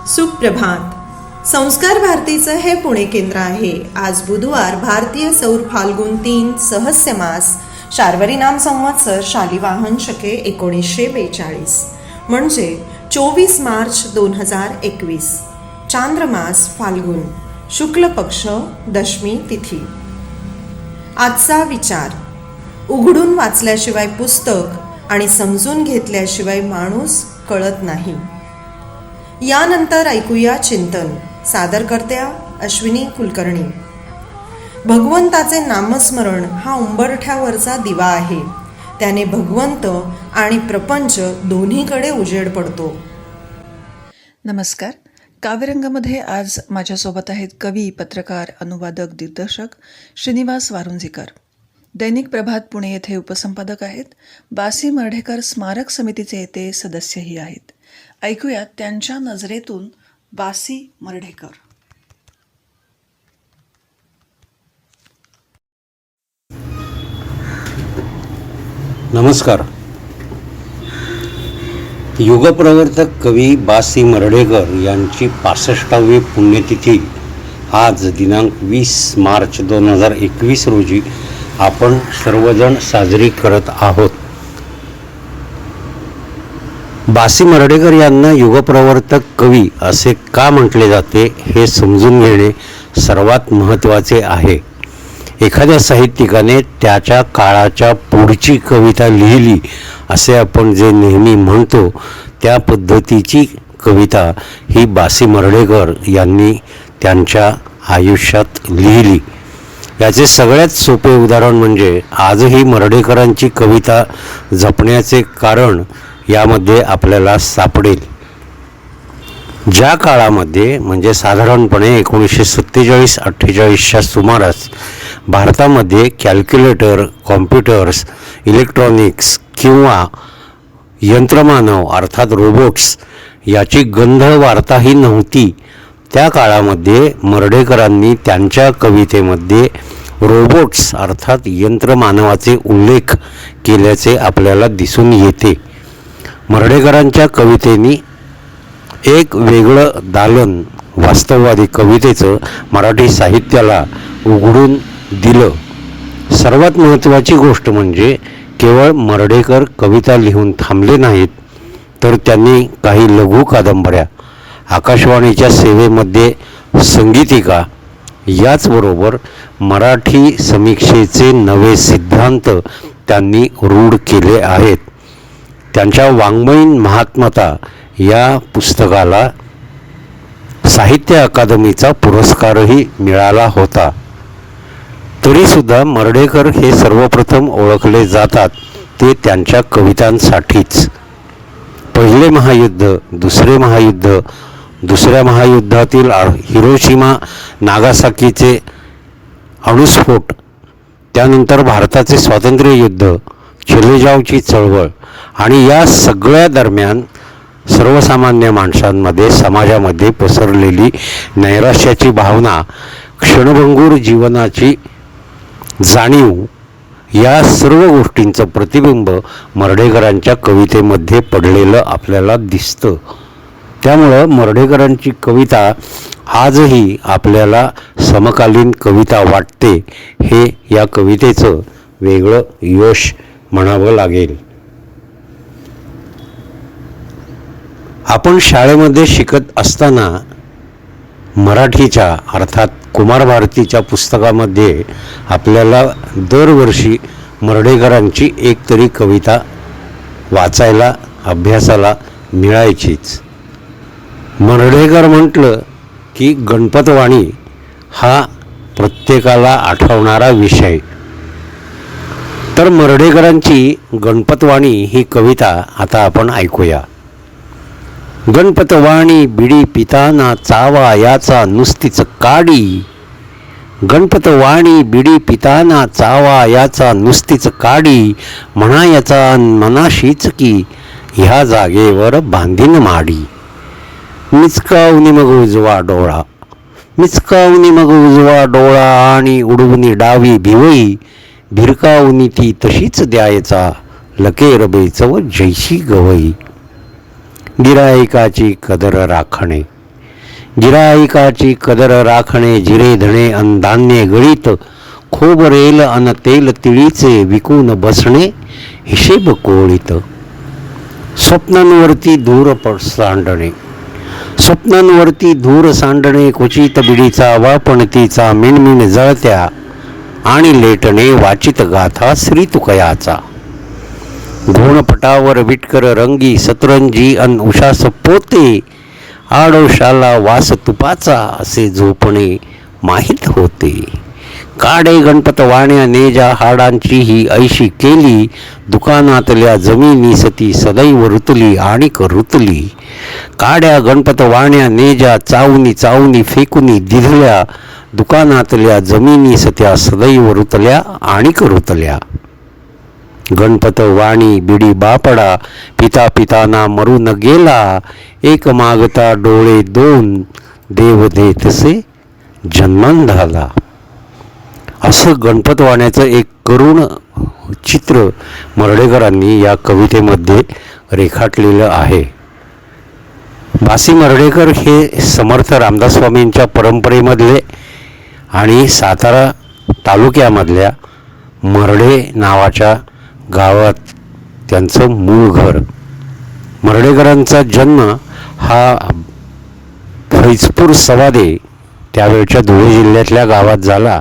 सुप्रभात. संस्कार भारतीचं हे पुणे केंद्र आहे. आज बुधवार, भारतीय सौर फाल्गुन 3 सहस्य मास, शार्वरी नाम संवत्सर, शालिवाहन शके 1942 म्हणजे 24 मार्च 2021. चांद्रमास फाल्गुन, शुक्ल पक्ष, दशमी तिथी. आजचा विचार: उघडून वाचल्याशिवाय पुस्तक आणि समजून घेतल्याशिवाय माणूस कळत नाही. यानंतर ऐकूया चिंतन. सादरकर्त्या अश्विनी कुलकर्णी. भगवंताचे नामस्मरण हा उंबरठ्यावरचा दिवा आहे. त्याने भगवंत आणि प्रपंच दोन्हीकडे उजेड पडतो. नमस्कार. काव्यरंगामध्ये आज माझ्यासोबत आहेत कवी, पत्रकार, अनुवादक, दिग्दर्शक श्रीनिवास वारुंजीकर. दैनिक प्रभात पुणे येथे उपसंपादक आहेत. बासी मर्ढेकर स्मारक समितीचे ते सदस्यही आहेत. ऐकूयात त्यांच्या नजरेतून बासी मर्ढेकर. नमस्कार. युगप्रवर्तक कवी बासी मर्ढेकर यांची 65वी पुण्यतिथी आज दिनांक 20 मार्च 2021 रोजी आपण सर्वजण साजरी करत आहोत. बासी मर्ढेकर यांना युगप्रवर्तक कवी असे का म्हटले जाते हे समजून घेणे सर्वात महत्त्वाचे आहे. एखाद्या साहित्यिकाने त्याच्या काळाच्या पुढची कविता लिहिली असे आपण जे नेहमी म्हणतो त्या पद्धतीची कविता ही बासी मर्ढेकर यांनी त्यांच्या आयुष्यात लिहिली. याचे सगळ्यात सोपे उदाहरण म्हणजे आजही मर्ढेकरांची कविता जपण्याचे कारण यामध्ये आपल्याला सापडेल. ज्या काळामध्ये म्हणजे साधारणपणे 1947-48च्या सुमारास भारतामध्ये कॅल्क्युलेटर, कॉम्प्युटर्स, इलेक्ट्रॉनिक्स किंवा यंत्रमानव अर्थात रोबोट्स याची गंध वार्ताही नव्हती, त्या काळामध्ये मर्ढेकरांनी त्यांच्या कवितेमध्ये रोबोट्स अर्थात यंत्रमानवाचे उल्लेख केल्याचे आपल्याला दिसून येते. मर्ढेकरांच्या कवितेनी एक वेगळं दालन वास्तववादी कवितेचं मराठी साहित्याला उघडून दिलं. सर्वात महत्त्वाची गोष्ट म्हणजे केवळ मर्ढेकर कविता लिहून थांबले नाहीत, तर त्यांनी काही लघु कादंबऱ्या, आकाशवाणीच्या सेवेमध्ये संगीतिका, याचबरोबर मराठी समीक्षेचे नवे सिद्धांत त्यांनी रूढ केले आहेत. त्यांच्या वाङ्मयीन महात्मता या पुस्तकाला साहित्य अकादमीचा पुरस्कारही मिळाला होता. तरीसुद्धा मर्ढेकर हे सर्वप्रथम ओळखले जातात ते त्यांच्या कवितांसाठीच. पहिले महायुद्ध, दुसरे महायुद्ध, दुसऱ्या महायुद्धातील हिरोशिमा नागासाकीचे अणुस्फोट, त्यानंतर भारताचे स्वातंत्र्ययुद्ध, चलेजावची चळवळ आणि या सगळ्या दरम्यान सर्वसामान्य माणसांमध्ये, समाजामध्ये पसरलेली नैराश्याची भावना, क्षणभंगूर जीवनाची जाणीव, या सर्व गोष्टींचं प्रतिबिंब मर्ढेकरांच्या कवितेमध्ये पडलेलं आपल्याला दिसतं. त्यामुळं मर्ढेकरांची कविता आजही आपल्याला समकालीन कविता वाटते, हे या कवितेचं वेगळं यश म्हणावं लागेल. आपण शाळेमध्ये शिकत असताना मराठीच्या अर्थात कुमार भारतीच्या पुस्तकामध्ये आपल्याला दरवर्षी मर्ढेकरांची एक तरी कविता वाचायला, अभ्यासाला मिळायचीच. मर्ढेकर म्हटलं की गणपतवाणी हा प्रत्येकाला आठवणारा विषय. तर मर्ढेकरांची गणपतवाणी ही कविता आता आपण ऐकूया. गणपतवाणी बिडी पिताना चावा याचा नुसतीच काडी. गणपतवाणी बिडी पिताना चावा याचा नुसतीच काडी. म्हणायचा मनाशीच की ह्या जागेवर बांधीन माडी. मिचकावनी मग उजवा डोळा, मिचकावनी मग उजवा डोळा आणि उडवणी डावी भिवई. भिरकावनी ती तशीच द्यायचा लकेर बेचव जैशी गवई. गिरायकाची कदर राखणे, गिराईकाची कदर राखणे, जिरे धणे अन धान्य गळीत, खोबरेल अन तेल तिळीचे विकून बसणे, हिशेब कोळीत. स्वप्नांवरती धूर सांडणे, स्वप्नांवरती धूर सांडणे, क्वचित बिडीचा वापणतीचा मिणमिण जळत्या, आणि लेटणे वाचित गाथा श्री तुकयाचा. घोणपटावर विटकर रंगी सतरंजी अन उषास पोते, आडोशाला वास तुपाचा असे झोपणे माहीत होते. काडे गणपत वाण्या नेजा हाडांची ही ऐशी केली, दुकानातल्या जमिनी सती सदैव रुतली आणि रुतली. काड्या गणपत वाण्या नेजा चावनी चावनी फेकुनी दिधल्या, दुकानातल्या जमिनी सत्या सदैव रुतल्या आणि रुतल्या. गणपत वाणी बिडी बापडा, पिता पिताना मरून गेला, एक मागता डोळे दोन, देव देतसे जन्मांधाला. असं गणपत वाण्याचं एक करुण चित्र मर्ढेकरांनी या कवितेमध्ये रेखाटलेलं आहे. बासी मर्ढेकर हे समर्थ रामदास स्वामींच्या परंपरेमधले आणि सातारा तालुक्यामधल्या मर्ढे नावाच्या गावात त्यांचं मूळ घर. मर्ढेकरांचा जन्म हा फैजपूर सवादे त्यावेळच्या धुळे जिल्ह्यातल्या गावात झाला,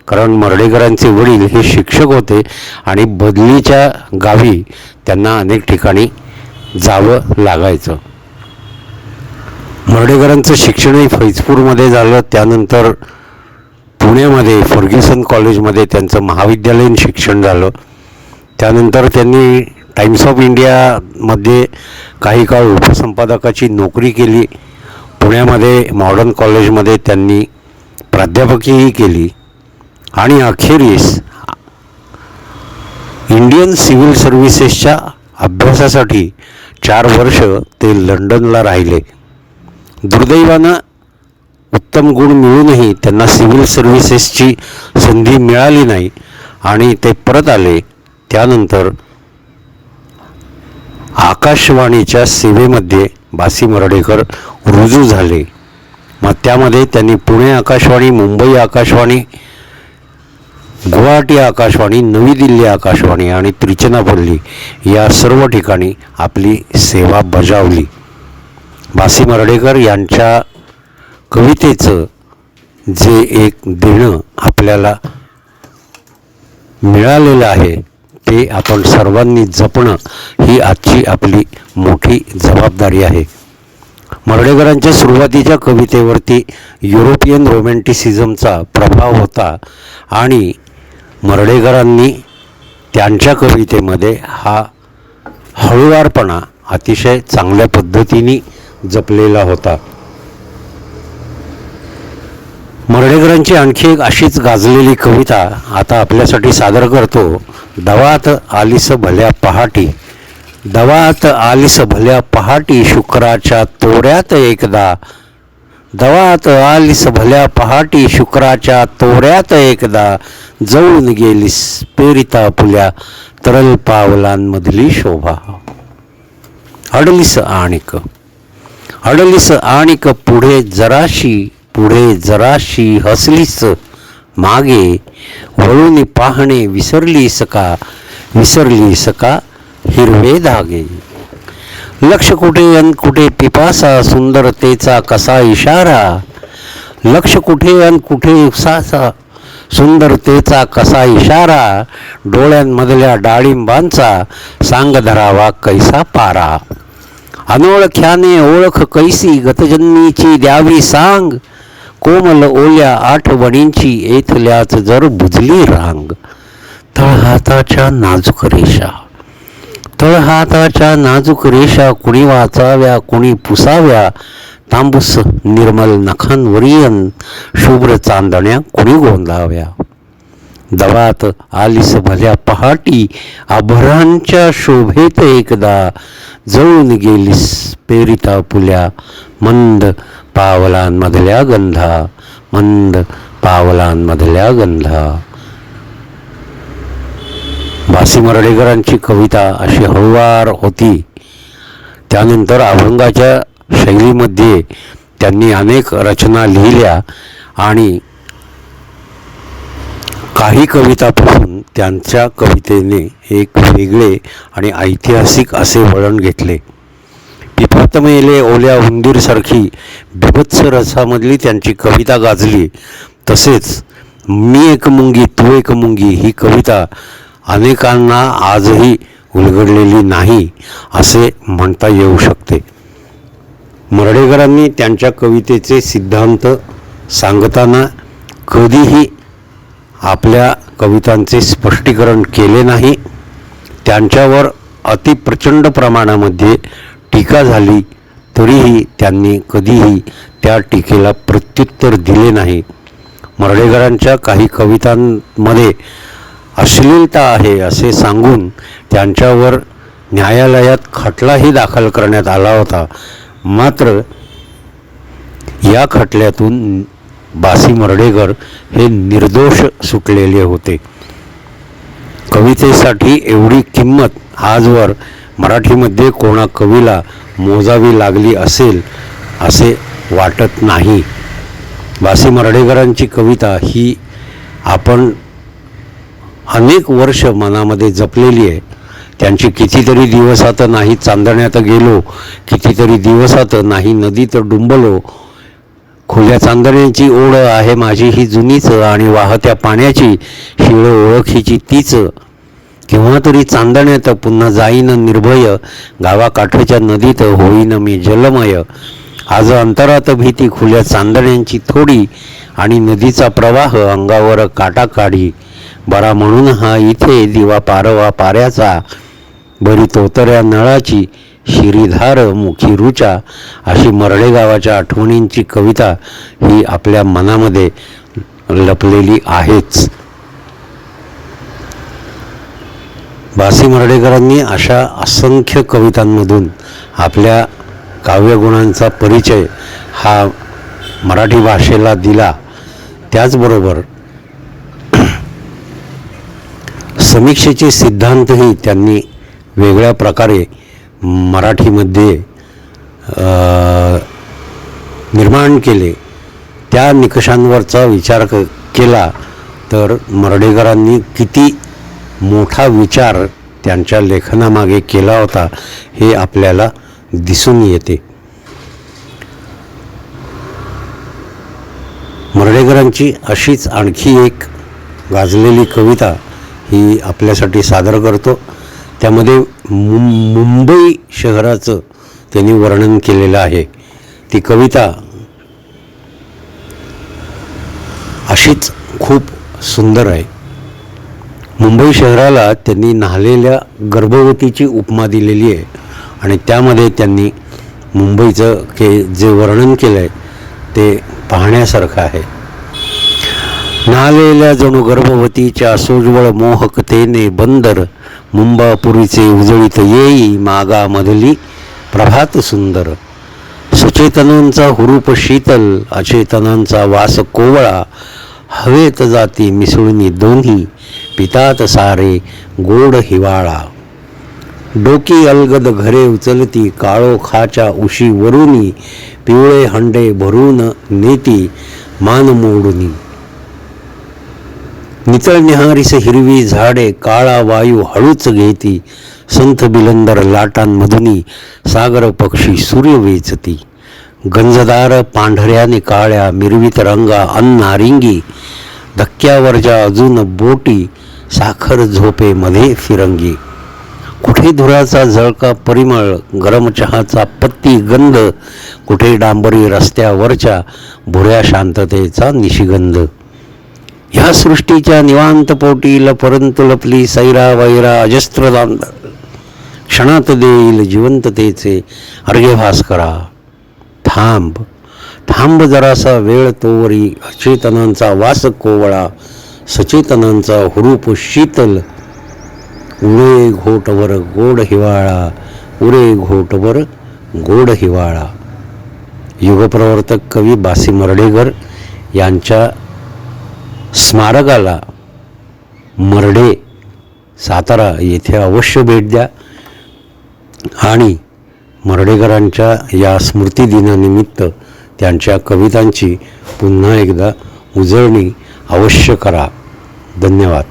कारण मर्ढेकरांचे वडील हे शिक्षक होते आणि बदलीच्या गावी त्यांना अनेक ठिकाणी जावं लागायचं. मर्ढेकरांचं शिक्षणही फैजपूरमध्ये झालं. त्यानंतर पुण्यामध्ये फर्ग्युसन कॉलेजमध्ये त्यांचं महाविद्यालयीन शिक्षण झालं. त्यानंतर त्यांनी टाइम्स ऑफ इंडियामध्ये काही काळ उपसंपादकाची नोकरी केली. पुण्यामध्ये मॉडर्न कॉलेजमध्ये त्यांनी प्राध्यापकीही केली आणि अखेरीस इंडियन सिव्हिल सर्व्हिसेसच्या अभ्यासासाठी 4 वर्ष ते लंडनला राहिले. दुर्दैवानं उत्तम गुण मिळूनही त्यांना सिव्हिल सर्व्हिसेसची संधी मिळाली नाही आणि ते परत आले. त्यानंतर आकाशवाणीच्या सेवेमध्ये बासी मर्ढेकर रुजू झाले. मग त्यामध्ये त्यांनी पुणे आकाशवाणी, मुंबई आकाशवाणी, गुवाहाटी आकाशवाणी, नवी दिल्ली आकाशवाणी आणि त्रिचनापल्ली या सर्व ठिकाणी आपली सेवा बजावली. बासी मर्ढेकर यांच्या कवितेचं जे एक देणं आपल्याला मिळालेलं आहे ते आपण सर्वांनी जपणं ही आजची आपली मोठी जबाबदारी आहे. मर्ढेकरांच्या सुरुवातीच्या कवितेवरती युरोपियन रोमॅन्टिसिझमचा प्रभाव होता आणि मर्ढेकरांनी त्यांच्या कवितेमध्ये हा हळुवारपणा अतिशय चांगल्या पद्धतीने जपलेला होता. मर्ढेकरांची आणखी एक अशीच गाजलेली कविता आता आपल्यासाठी सादर करतो. दवात आलीस भल्या पहाटी, दवात आलीस भल्या पहाटी, शुक्राच्या तोऱ्यात एकदा, दवात आलीस भल्या पहाटी, शुक्राच्या तोऱ्यात एकदा, जळून गेलीस पेरिता फुल्या तरल पावलांमधली शोभा. अडलीस आणिक, अडलीस आणिक पुढे जराशी, पुढे जराशी हसलीस मागे, वळून पाहणे विसरलीस का, विसरलीस का हिरवे धागे. लक्ष कुठे अन कुठे पिपासा, सुंदरतेचा कसा इशारा, लक्ष कुठे अन कुठे उपसासा, सुंदरतेचा कसा इशारा, डोळ्यांमधल्या डाळिंबांचा सांग धरावा कैसा पारा. अनोळख्याने ओळख कैसी गतजन्मीची द्यावी सांग, कोमल ओल्या आठवणींची येथल्याच जर बुजली रांग. तळहाताच्या नाजूक रेषा, तळहाताच्या नाजूक रेषा, कुणी वाचाव्या कुणी पुसाव्या, तांबूस निर्मल नखांवरीयन शुभ्र चांदण्या कुणी गोंदाव्या. दवात आलीस भल्या पहाटी, आभरांच्या शोभेत एकदा, जळून गेलीस पेरिता फुल्या मंद पावलांमधल्या गंधा, मंद पावलांमधल्या गंधा. बासी मर्ढेकरांची कविता अशी हळुवार होती. त्यानंतर अभंगाच्या शैलीमध्ये त्यांनी अनेक रचना लिहिल्या आणि काही कवितापासून त्यांच्या कवितेने एक वेगळे आणि ऐतिहासिक असे वळण घेतले. पिपात मेले ओल्या उंदीरसारखी बिभत्स रसामधली त्यांची कविता गाजली. तसेच मी एक मुंगी तू एक मुंगी ही कविता अनेकांना आजही उलगडलेली नाही असे म्हणता येऊ शकते. मर्ढेकरांनी त्यांच्या कवितेचे सिद्धांत सांगताना कधीही आपल्या कवितांचे स्पष्टीकरण केले नाही. त्यांच्यावर अतिप्रचंड प्रमाणामध्ये टीका झाली तरीही त्यांनी कधीही त्या टीकेला प्रत्युत्तर दिले नाही. मर्ढेकरांच्या काही कवितांमध्ये अश्लीलता आहे असे सांगून त्यांच्यावर न्यायालयात खटलाही दाखल करण्यात आला होता. मात्र या खटल्यातून बासी मर्ढेकर हे निर्दोष सुटलेले होते. कवितेसाठी एवढी किंमत आजवर मराठीमध्ये कोणा कवीला मोजावी लागली असेल असे वाटत नाही. बासी मर्ढेकरांची कविता ही आपण अनेक वर्ष मनामध्ये जपलेली आहे. त्यांची कितीतरी दिवसात नाही चांदण्यात गेलो, कितीतरी दिवसात नाही नदीत डुंबलो, खुल्या चांदण्याची ओढ आहे माझी ही जुनीच आणि वाहत्या पाण्याची शिळ ओळखीची तीच, केव्हा तरी चांदण्यात पुन्हा जाईन निर्भय, गावाकाठच्या नदीत होईन मी जलमय. आज अंतरात भीती खुल्या चांदण्यांची थोडी आणि नदीचा प्रवाह अंगावर काटा काढी. बरा म्हणून हा इथे दिवा पारवा पाऱ्याचा, बरी तोतऱ्या नळाची शिरीधार मुखी रुचा. अशी मर्ढे गावाच्या आठवणींची कविता ही आपल्या मनामध्ये लपलेली आहेच. बासी मर्ढेकरांनी अशा असंख्य कवितांमधून आपल्या काव्यगुणांचा परिचय हा मराठी भाषेला दिला. त्याचबरोबर समीक्षेचे सिद्धांतही त्यांनी वेगळ्या प्रकारे मराठीमध्ये निर्माण केले. त्या निकषांवरचा विचार केला तर मर्ढेकरांनी किती मोठा विचार त्यांच्या लेखनामागे केला होता हे आपल्याला दिसून येते. मर्ढेकरांची अशीच आणखी एक गाजलेली कविता ही आपल्यासाठी सादर करतो. त्यामध्ये मुंबई शहराचं त्यांनी वर्णन केलेलं आहे. ती कविता अशीच खूप सुंदर आहे. मुंबई शहराला त्यांनी न्हालेल्या गर्भवतीची उपमा दिलेली आहे आणि त्यामध्ये त्यांनी मुंबईचं जे वर्णन केलं आहे ते पाहण्यासारखं आहे. न्हालेल्या जणू गर्भवतीच्या सोज्वळ मोहकतेने बंदर, मुंबापुरीचे उजळीत येई मागामधली प्रभात सुंदर. सुचेतनांचा हुरूप शीतल, अचेतनांचा वास कोवळा, हवेत जाती मिसळून दोन्ही, पितात सारे गोड हिवाळा. डोकी अलगद घरे उचलती, काळोखाच्या उशीवरुनी, पिवळे हंडे भरून नेती मान मोडुनी. नितळ निहारीस हिरवी झाडे, काळा वायू हळूच घेती, संथ बिलंदर लाटांमधुनी, सागर पक्षी सूर्य वेचती. गंजदार पांढऱ्याने काळ्या मिरवीत रंगा अन्नारिंगी, धक्क्यावरच्या अजून बोटी, साखर झोपेमध्ये फिरंगी. कुठे धुराचा झळका परिमळ, गरम चहाचा पत्ती गंध, कुठे डांबरी रस्त्यावरच्या भुऱ्या शांततेचा निशिगंध. ह्या सृष्टीच्या निवांत पोटी परंतु लपली सैरा वैरा अजस्त्र दांड, क्षणात देईल जिवंततेचे अर्घ्य भास्करा. थांब थांब जरासा वेळ तोवरी, अचेतनांचा वास कोवळा, सचेतनांचा हुरूप शीतल, उरे घोटवर गोड हिवाळा, उरे घोटवर गोड हिवाळा. युगप्रवर्तक कवी बासी मर्ढेकर यांच्या स्मारकाला मर्ढे सातारा येथे अवश्य भेट द्या आणि मर्ढेकरांच्या या स्मृतिदिनानिमित्त त्यांच्या कवितांची पुन्हा एकदा उजळणी अवश्य करा. धन्यवाद.